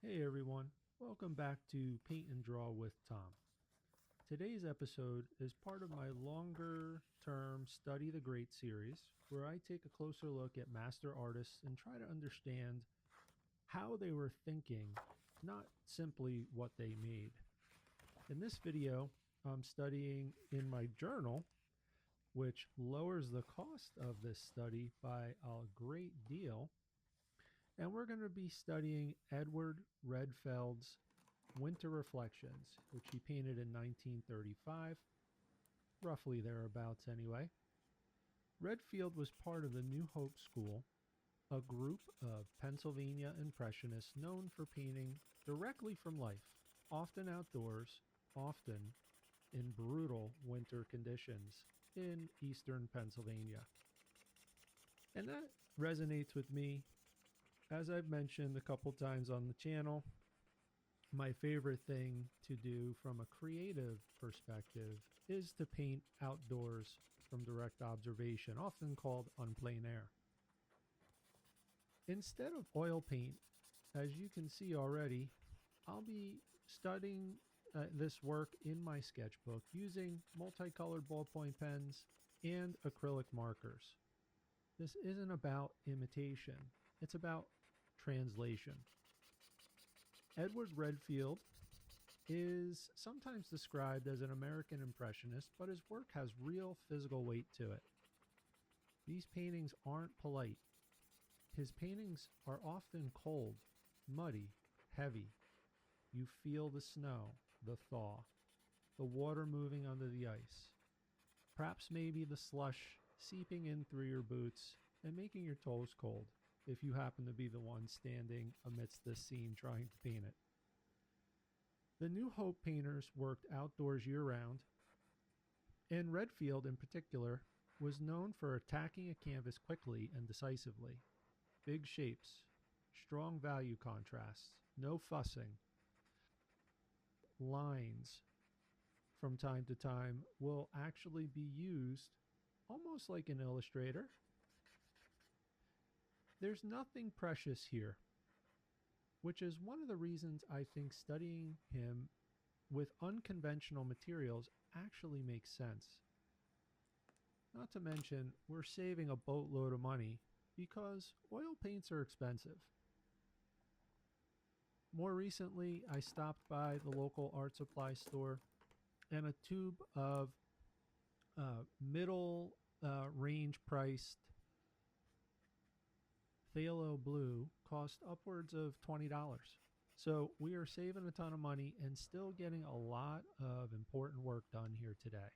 Hey everyone, welcome back to Paint and Draw with Tom. Today's episode is part of my longer term Study the Great series, where I take a closer look at master artists and try to understand how they were thinking, not simply what they made. In this video, I'm studying in my journal, which lowers the cost of this study by a great deal. And we're going to be studying Edward Redfield's Winter Reflections, which he painted in 1935, roughly thereabouts anyway. Redfield was part of the New Hope School, a group of Pennsylvania Impressionists known for painting directly from life, often outdoors, often in brutal winter conditions in eastern Pennsylvania. And that resonates with me. As I've mentioned a couple times on the channel, my favorite thing to do from a creative perspective is to paint outdoors from direct observation, often called en plein air. Instead of oil paint, as you can see already, I'll be studying this work in my sketchbook using multicolored ballpoint pens and acrylic markers. This isn't about imitation, it's about translation. Edward Redfield is sometimes described as an American Impressionist, but his work has real physical weight to it. These paintings aren't polite. His paintings are often cold, muddy, heavy. You feel the snow, the thaw, the water moving under the ice, perhaps maybe the slush seeping in through your boots and making your toes cold if you happen to be the one standing amidst this scene trying to paint it. The New Hope painters worked outdoors year-round, and Redfield in particular was known for attacking a canvas quickly and decisively. Big shapes, strong value contrasts, no fussing. Lines from time to time will actually be used almost like an illustrator. There's nothing precious here, which is one of the reasons I think studying him with unconventional materials actually makes sense. Not to mention, we're saving a boatload of money because oil paints are expensive. More recently, I stopped by the local art supply store, and a tube of middle range priced phthalo blue cost upwards of $20. So we are saving a ton of money and still getting a lot of important work done here today.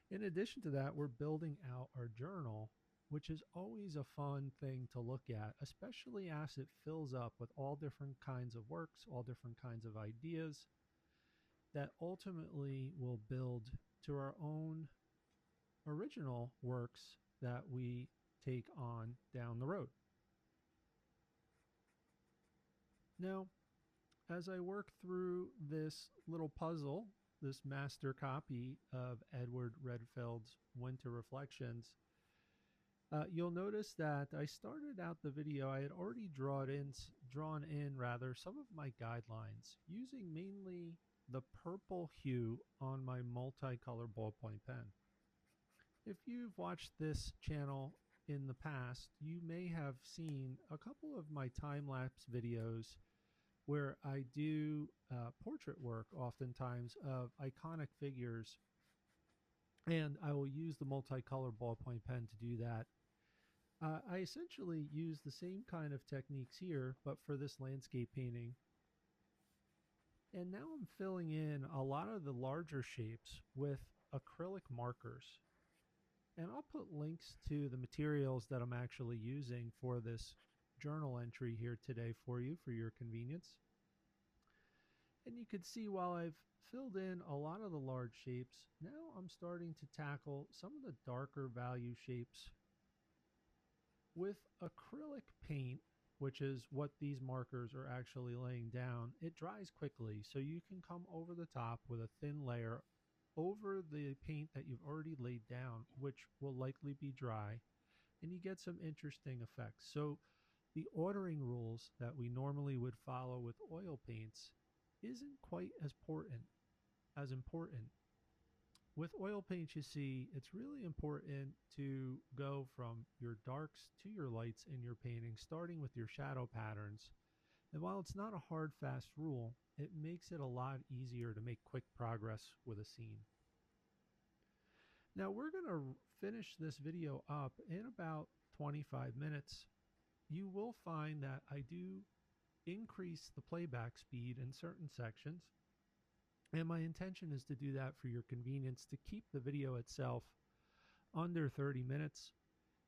In addition to that, we're building out our journal, which is always a fun thing to look at, especially as it fills up with all different kinds of works, all different kinds of ideas that ultimately will build to our own original works that we take on down the road. Now, as I work through this little puzzle, this master copy of Edward Redfield's Winter Reflections, you'll notice that I started out the video, I had already drawn in some of my guidelines using mainly the purple hue on my multicolor ballpoint pen. If you've watched this channel in the past, you may have seen a couple of my time-lapse videos where I do portrait work oftentimes of iconic figures, and I will use the multicolor ballpoint pen to do that. I essentially use the same kind of techniques here, but for this landscape painting. And now I'm filling in a lot of the larger shapes with acrylic markers. And I'll put links to the materials that I'm actually using for this journal entry here today for you, for your convenience. And you can see while I've filled in a lot of the large shapes, now I'm starting to tackle some of the darker value shapes with acrylic paint, which is what these markers are actually laying down. It dries quickly, so you can come over the top with a thin layer over the paint that you've already laid down, which will likely be dry, and you get some interesting effects. So The ordering rules that we normally would follow with oil paints isn't quite as important. With oil paints, you see, it's really important to go from your darks to your lights in your painting, starting with your shadow patterns. And while it's not a hard, fast rule, it makes it a lot easier to make quick progress with a scene. Now we're going to finish this video up in about 25 minutes. You will find that I do increase the playback speed in certain sections, and my intention is to do that for your convenience to keep the video itself under 30 minutes.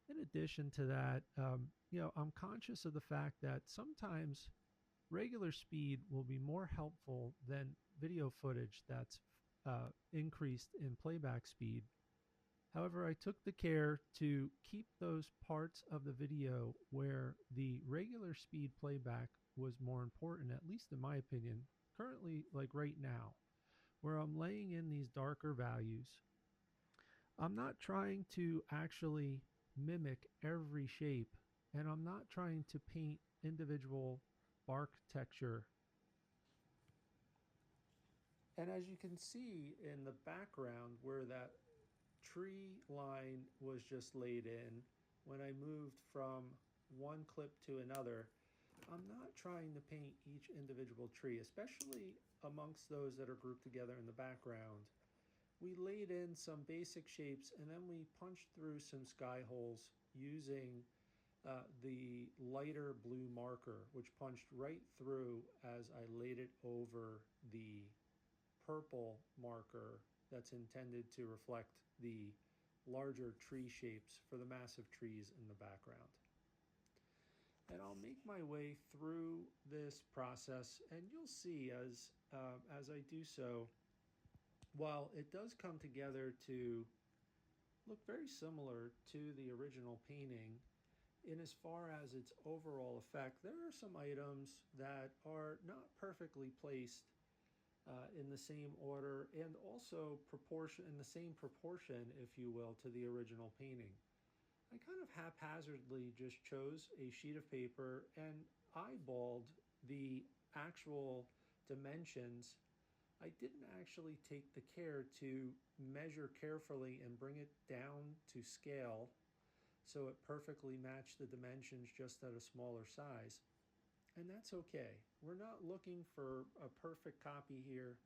In addition to that, I'm conscious of the fact that sometimes regular speed will be more helpful than video footage that's increased in playback speed. However, I took the care to keep those parts of the video where the regular speed playback was more important, at least in my opinion, currently, like right now, where I'm laying in these darker values. I'm not trying to actually mimic every shape, and I'm not trying to paint individual bark texture. And as you can see in the background where that tree line was just laid in, when I moved from one clip to another, I'm not trying to paint each individual tree, especially amongst those that are grouped together in the background. We laid in some basic shapes and then we punched through some sky holes using the lighter blue marker, which punched right through as I laid it over the purple marker that's intended to reflect the larger tree shapes for the massive trees in the background. And I'll make my way through this process, and you'll see as I do so, while it does come together to look very similar to the original painting, in as far as its overall effect, there are some items that are not perfectly placed in the same order and also in the same proportion, if you will, to the original painting. I kind of haphazardly just chose a sheet of paper and eyeballed the actual dimensions. I didn't actually take the care to measure carefully and bring it down to scale so it perfectly matched the dimensions just at a smaller size. And that's okay. We're not looking for a perfect copy here.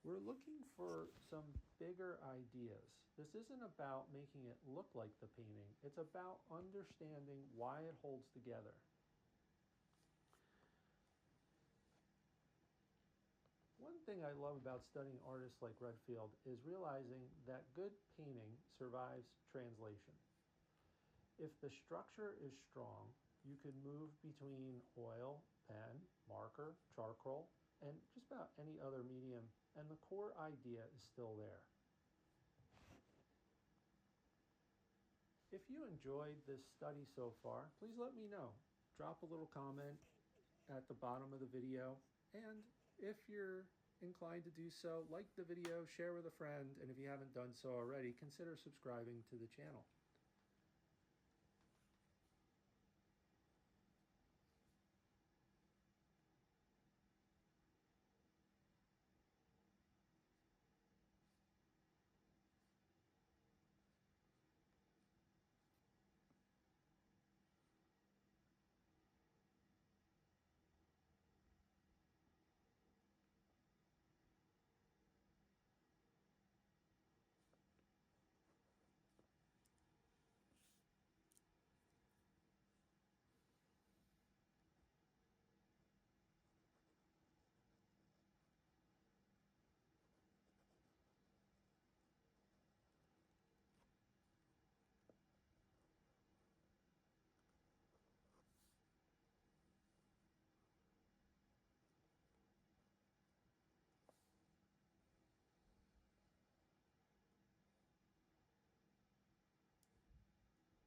We're looking for some bigger ideas. This isn't about making it look like the painting. It's about understanding why it holds together. One thing I love about studying artists like Redfield is realizing that good painting survives translation. If the structure is strong, you can move between oil, pen, marker, charcoal, and just about any other medium, and the core idea is still there. If you enjoyed this study so far, please let me know. Drop a little comment at the bottom of the video, and if you're inclined to do so, like the video, share with a friend, and if you haven't done so already, consider subscribing to the channel.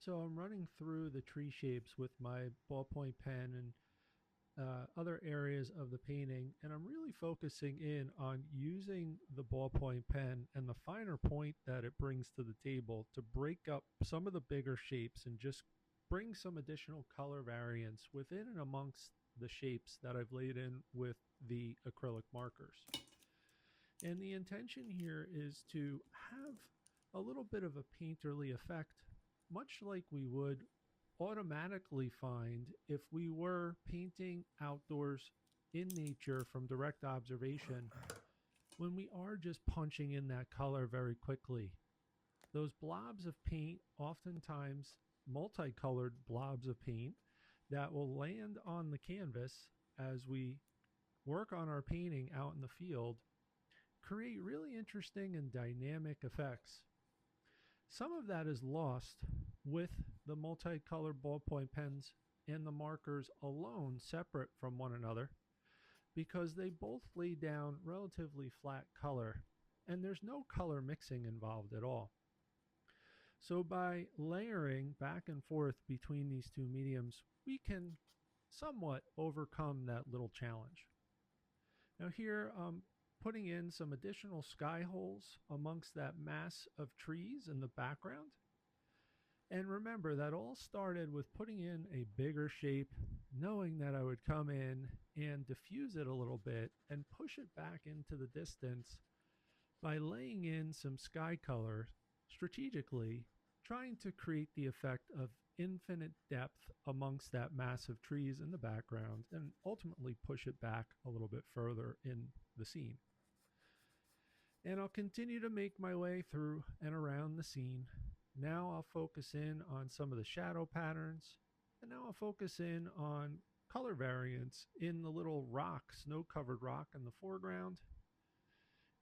So I'm running through the tree shapes with my ballpoint pen and other areas of the painting, and I'm really focusing in on using the ballpoint pen and the finer point that it brings to the table to break up some of the bigger shapes and just bring some additional color variance within and amongst the shapes that I've laid in with the acrylic markers. And the intention here is to have a little bit of a painterly effect, much like we would automatically find if we were painting outdoors in nature from direct observation, when we are just punching in that color very quickly. Those blobs of paint, oftentimes multicolored blobs of paint, that will land on the canvas as we work on our painting out in the field, create really interesting and dynamic effects. Some of that is lost with the multicolored ballpoint pens and the markers alone separate from one another, because they both lay down relatively flat color and there's no color mixing involved at all. So by layering back and forth between these two mediums, we can somewhat overcome that little challenge. Now here, putting in some additional sky holes amongst that mass of trees in the background. And remember, that all started with putting in a bigger shape, knowing that I would come in and diffuse it a little bit and push it back into the distance by laying in some sky color strategically, trying to create the effect of infinite depth amongst that mass of trees in the background and ultimately push it back a little bit further in the scene. And I'll continue to make my way through and around the scene. Now I'll focus in on some of the shadow patterns, and now I'll focus in on color variants in the little rock, snow-covered rock in the foreground.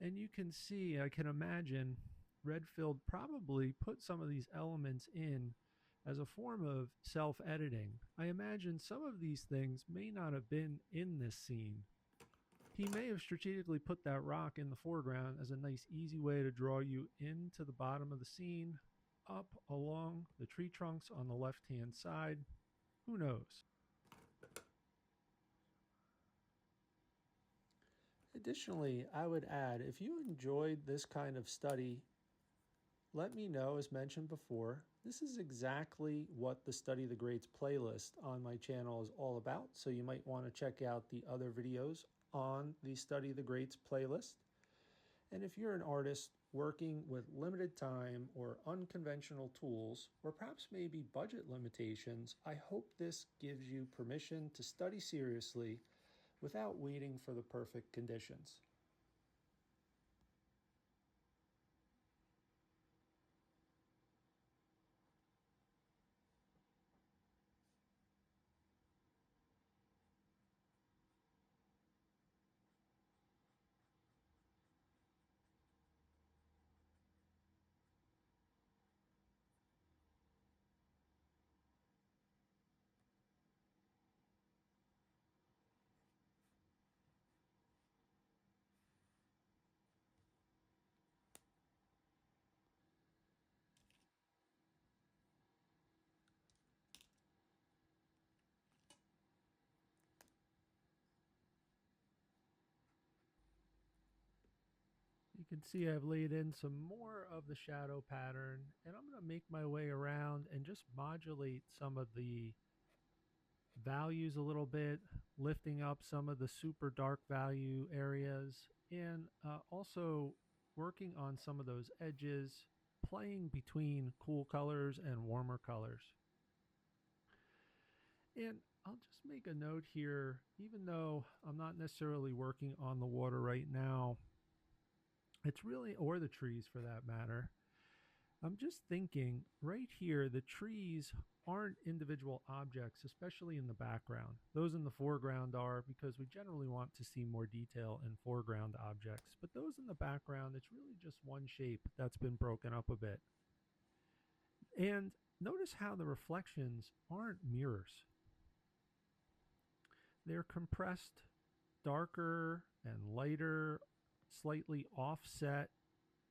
And you can see, I can imagine, Redfield probably put some of these elements in as a form of self-editing. I imagine some of these things may not have been in this scene. He may have strategically put that rock in the foreground as a nice easy way to draw you into the bottom of the scene, up along the tree trunks on the left-hand side. Who knows? Additionally, I would add, if you enjoyed this kind of study, let me know. As mentioned before, this is exactly what the Study the Greats playlist on my channel is all about, so you might want to check out the other videos on the Study the Greats playlist. And if you're an artist working with limited time or unconventional tools, or perhaps maybe budget limitations, I hope this gives you permission to study seriously without waiting for the perfect conditions. You can see I've laid in some more of the shadow pattern, and I'm going to make my way around and just modulate some of the values a little bit, lifting up some of the super dark value areas, and also working on some of those edges, playing between cool colors and warmer colors. And I'll just make a note here, even though I'm not necessarily working on the water right now, it's really, or the trees for that matter, I'm just thinking right here, the trees aren't individual objects, especially in the background. Those in the foreground are, because we generally want to see more detail in foreground objects. But those in the background, it's really just one shape that's been broken up a bit. And notice how the reflections aren't mirrors. They're compressed, darker and lighter, slightly offset,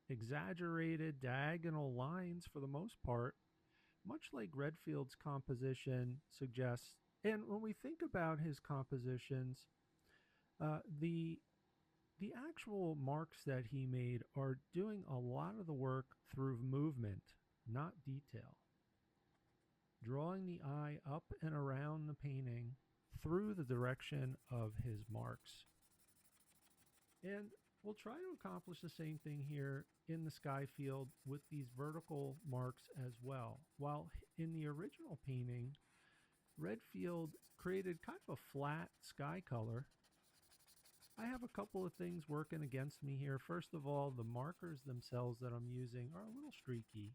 exaggerated diagonal lines for the most part, much like Redfield's composition suggests. And when we think about his compositions, the actual marks that he made are doing a lot of the work through movement, not detail. drawing the eye up and around the painting through the direction of his marks. And we'll try to accomplish the same thing here in the sky field with these vertical marks as well. While in the original painting, Redfield created kind of a flat sky color, I have a couple of things working against me here. First of all, the markers themselves that I'm using are a little streaky.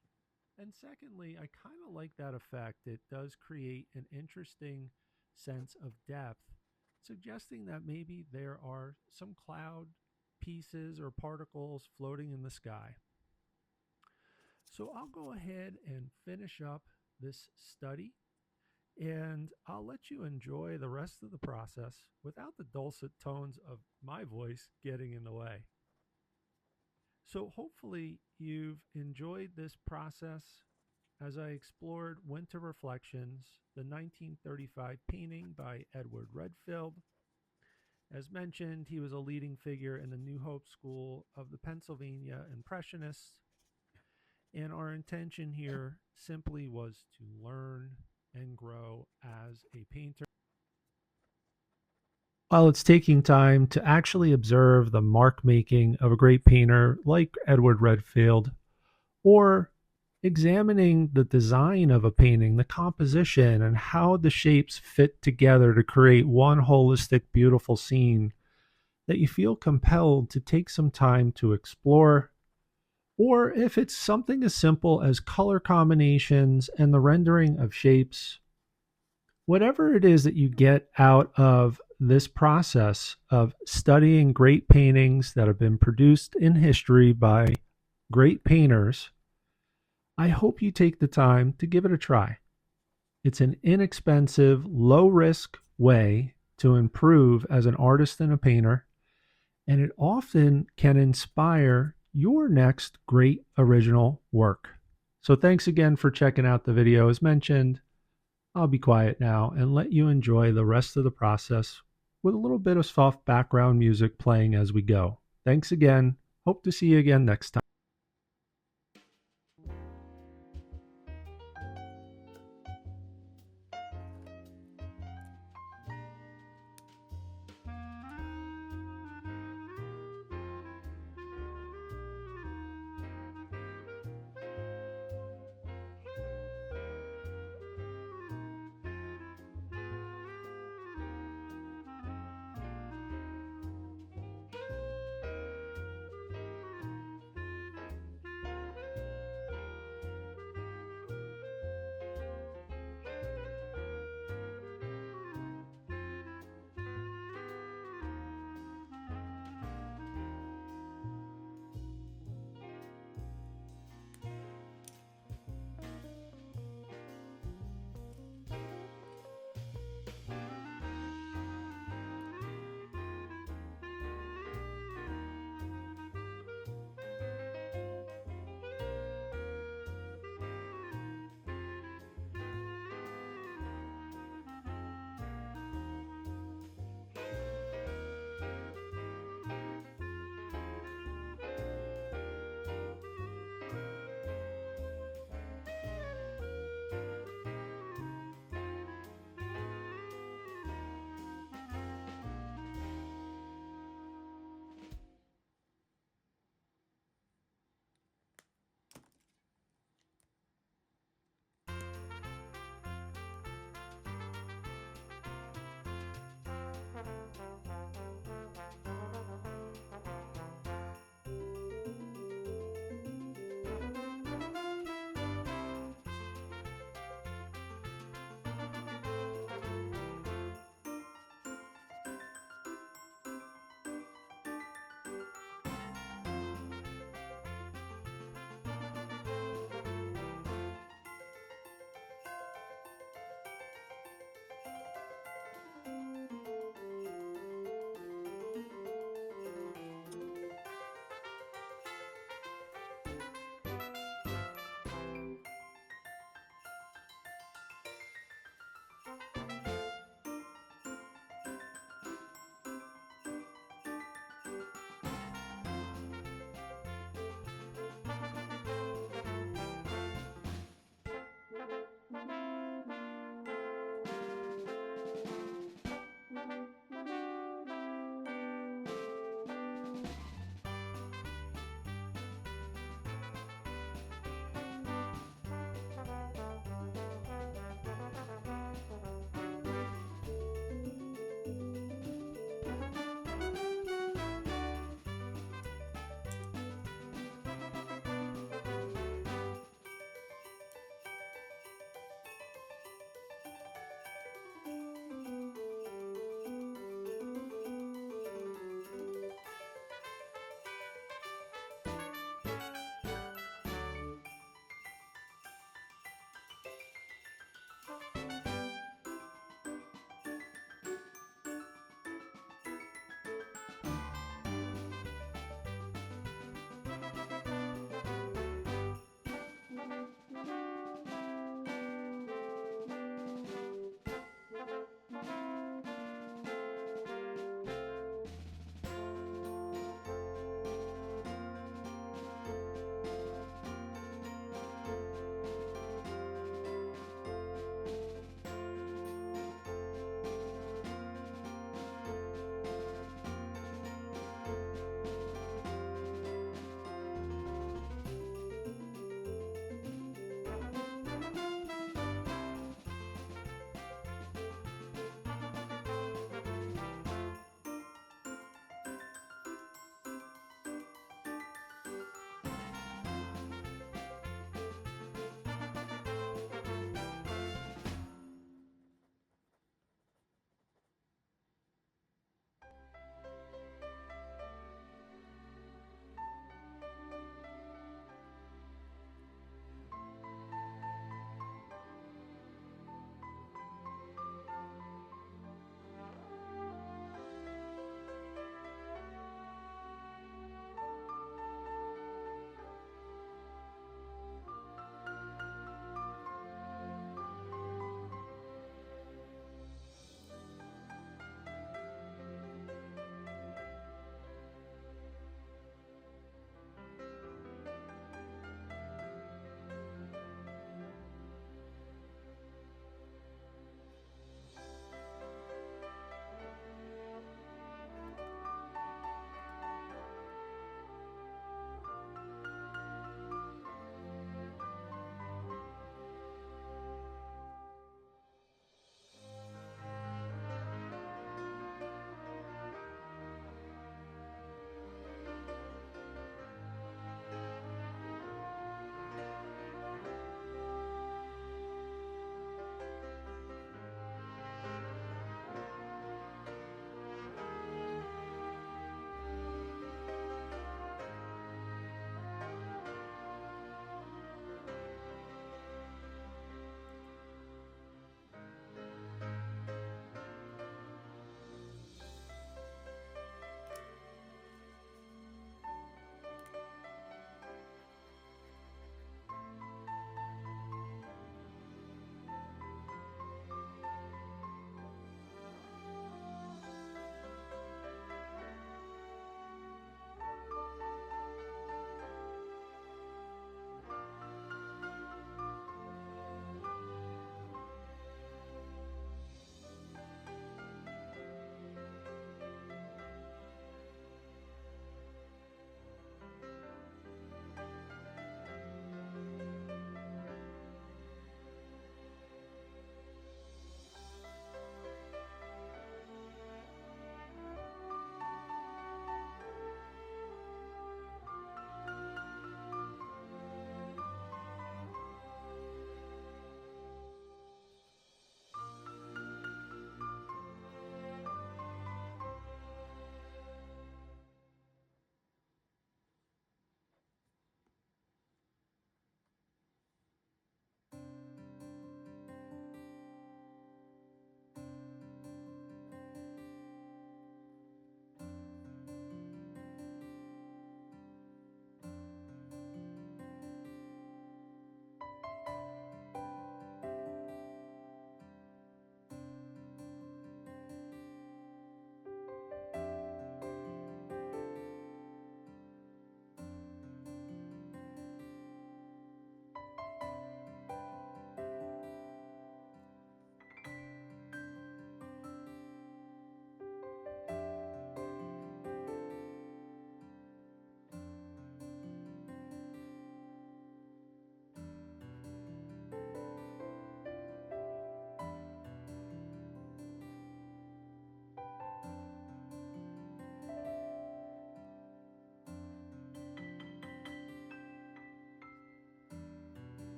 And secondly, I kind of like that effect. It does create an interesting sense of depth, suggesting that maybe there are some cloud pieces or particles floating in the sky. So I'll go ahead and finish up this study, and I'll let you enjoy the rest of the process without the dulcet tones of my voice getting in the way. So hopefully you've enjoyed this process as I explored Winter Reflections, the 1935 painting by Edward Redfield. As mentioned, he was a leading figure in the New Hope School of the Pennsylvania Impressionists, and our intention here simply was to learn and grow as a painter, while it's taking time to actually observe the mark making of a great painter like Edward Redfield, or examining the design of a painting, the composition, and how the shapes fit together to create one holistic, beautiful scene that you feel compelled to take some time to explore. Or if it's something as simple as color combinations and the rendering of shapes, whatever it is that you get out of this process of studying great paintings that have been produced in history by great painters, I hope you take the time to give it a try. It's an inexpensive, low risk way to improve as an artist and a painter, and it often can inspire your next great original work. So thanks again for checking out the video. As mentioned, I'll be quiet now and let you enjoy the rest of the process with a little bit of soft background music playing as we go. Thanks again. Hope to see you again next time.